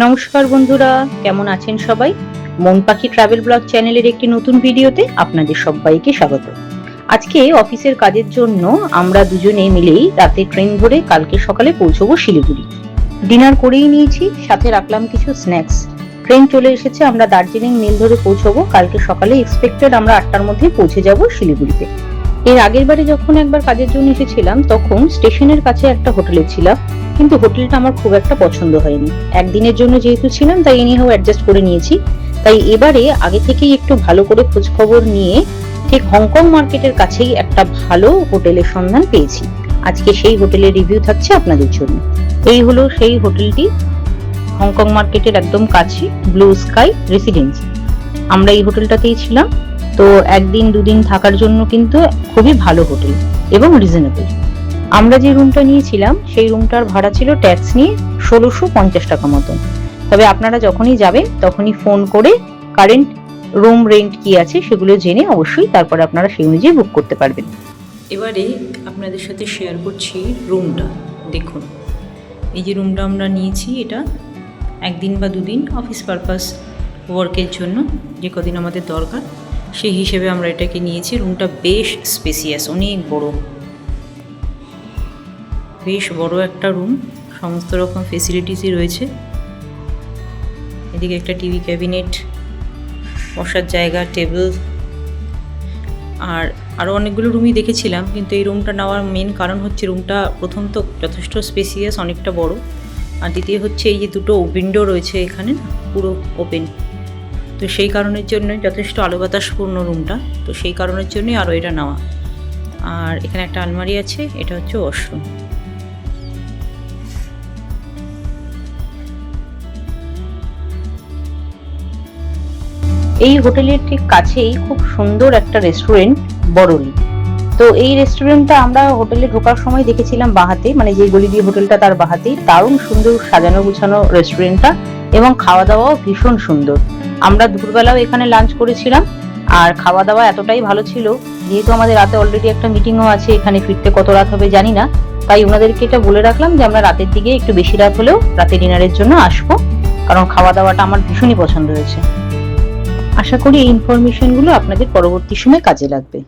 নমস্কার বন্ধুরা, কেমন আছেন সবাই? মন পাখি ট্রাভেল ব্লগ চ্যানেলের একটি নতুন ভিডিওতে আপনাদের সবাইকে স্বাগত। আজকে অফিসের কাজের জন্য আমরা দুজনে মিলেই রাতে ট্রেন ধরে কালকে সকালে পৌঁছবো শিলিগুড়ি। ডিনার করেই নিয়েছি, সাথে রাখলাম কিছু স্ন্যাক্স। ট্রেন চলে এসেছে, আমরা দার্জিলিং মেল ধরে পৌঁছবো। কালকে সকালে এক্সপেক্টেড আমরা 8টার মধ্যে পৌঁছে যাব শিলিগুড়িতে। এর আগের বারে যখন একবার কাজের জন্য এসেছিলাম তখন স্টেশনের কাছে একটা হোটেলে ছিলাম, কিন্তু হোটেলটা আমার খুব একটা পছন্দ হয়নি। একদিনের জন্য যেহেতু ছিলাম তাই এনিহাও অ্যাডজাস্ট করে নিয়েছি। তাই এবারে আগে থেকেই একটু ভালো করে খোঁজ খবর নিয়ে ঠিক হংকং মার্কেটের কাছেই একটা ভালো হোটেলের সন্ধান পেয়েছি। আজকে সেই হোটেলের রিভিউ থাকছে আপনাদের জন্য। এই হলো সেই হোটেলটি, হংকং মার্কেটের একদম কাছে, ব্লু স্কাই রেসিডেন্সি। আমরা এই হোটেলটাতেই ছিলাম। তো একদিন দুদিন থাকার জন্য কিন্তু খুবই ভালো হোটেল এবং রিজনেবল। আমরা যে রুমটা নিয়েছিলাম সেই রুমটার ভাড়া ছিল ট্যাক্স নিয়ে 1650 টাকা মতন। তবে আপনারা যখনই যাবেন তখনই ফোন করে কারেন্ট রুম রেন্ট কি আছে সেগুলো জেনে অবশ্যই তারপরে আপনারা সেই অনুযায়ী বুক করতে পারবেন। এবারে আপনাদের সাথে শেয়ার করছি রুমটা। দেখুন, এই যে রুমটা আমরা নিয়েছি, এটা একদিন বা দুদিন অফিস পারপাস ওয়ার্কের জন্য যে কদিন আমাদের দরকার সেই হিসেবে আমরা এটাকে নিয়েছি। রুমটা বেশ স্পেসিয়াস, অনেক বড়, বেশ বড় একটা রুম, সমস্ত রকম ফেসিলিটিসই রয়েছে। এদিকে একটা টিভি ক্যাবিনেট, বসার জায়গা, টেবিল, আর আরও অনেকগুলো রুমই দেখেছিলাম, কিন্তু এই রুমটা নেওয়ার মেন কারণ হচ্ছে রুমটা প্রথম তো যথেষ্ট স্পেসিয়াস, অনেকটা বড়, আর দ্বিতীয় হচ্ছে এই যে দুটো উইন্ডো রয়েছে এখানে, পুরো ওপেন। তো সেই কারণের জন্য যথেষ্ট আলো বাতাসপূর্ণ রুমটা, তো সেই কারণের জন্যই আরও এটা নেওয়া। আর এখানে একটা আলমারি আছে, এটা হচ্ছে ওয়াশরুম। এই হোটেলের ঠিক কাছেই খুব সুন্দর একটা রেস্টুরেন্ট, বড়লি। তো এই রেস্টুরেন্টটা আমরা হোটেলে ঢোকার সময় দেখেছিলাম বাঁহাতে, মানে যে গলি দিয়ে হোটেলটা তার বাঁহাতেই। দারুণ সুন্দর সাজানো গুছানো রেস্টুরেন্টটা, এবং খাওয়া দাওয়াও ভীষণ সুন্দর। আমরা দুপুরবেলাও এখানে লাঞ্চ করেছিলাম, আর খাওয়া দাওয়া এতটাই ভালো ছিল, যেহেতু আমাদের রাতে অলরেডি একটা মিটিংও আছে, এখানে ফিরতে কত রাত হবে জানি না, তাই ওনাদেরকে এটা বলে রাখলাম যে আমরা রাতের দিকে একটু বেশি রাত হলেও রাতে ডিনারের জন্য আসবো, কারণ খাওয়া দাওয়াটা আমার ভীষণই পছন্দ হয়েছে। আশা করি এই ইনফরমেশনগুলো আপনাদের পরবর্তী সময় কাজে লাগবে।